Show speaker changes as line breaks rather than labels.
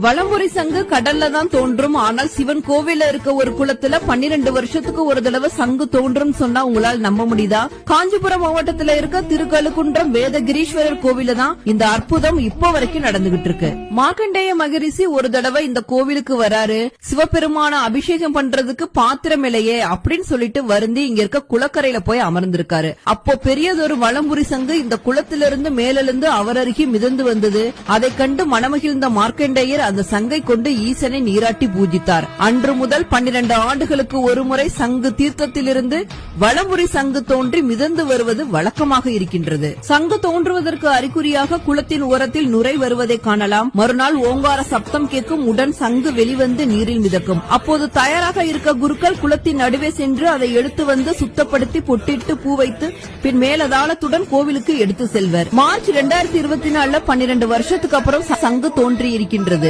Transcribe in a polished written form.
வலம்புரி சங்கு கடல்ல தான் தோன்றும். ஆனால் சிவன் கோவில இருக்க ஒரு குளத்துல 12 வருஷத்துக்கு ஒரு தடவை சங்கு தோன்றும் சொன்னா உங்களால் நம்ப முடியுதா? காஞ்சிபுரம் மாவட்டத்துல இருக்க திருக்கழுக்குன்றம் வேதகிரீஸ்வரர் கோவில தான் இந்த அற்புதம் இப்போ வரைக்கும் நடந்துகிட்டு இருக்கு. மார்க்கண்டேய மகரிஷி ஒரு தடவை இந்த கோவிலுக்கு வராரு. சிவபெருமான அபிஷேகம் பண்றதுக்கு பாத்திரம் இல்லையே அப்படின்னு சொல்லிட்டு வருந்தி இங்க இருக்க குளக்கரையில போய் அமர்ந்திருக்காரு. அப்போ பெரியதொரு வலம்புரி சங்கு இந்த குளத்திலிருந்து மேலிருந்து அவர் அருகே மிதந்து வந்தது. அதை கண்டு மனமகிழ்ந்த மார்க்கண்டேயர் அந்த சங்கை கொண்டு ஈசனை நீராட்டி பூஜித்தார். அன்று முதல் 12 ஆண்டுகளுக்கு ஒருமுறை சங்கு தீர்த்தத்திலிருந்து வலம்புரி சங்கு தோன்றி மிதந்து வருவது வழக்கமாக இருக்கின்றது. சங்கு தோன்றுவதற்கு அறிகுறியாக குளத்தின் ஓரத்தில் நுரை வருவதை காணலாம். மறுநாள் ஓங்கார சப்தம் கேட்கும். உடன் சங்கு வெளிவந்து நீரில் மிதக்கும். அப்போது தயாராக இருக்க குருக்கள் குளத்தின் நடுவே சென்று அதை எடுத்து வந்து சுத்தப்படுத்தி பொட்டிட்டு பூ வைத்து பின் மேலதாளத்துடன் கோவிலுக்கு எடுத்து செல்வர். மார்ச் 2024 12 வருஷத்துக்கு அப்புறம் சங்கு தோன்றி இருக்கின்றது.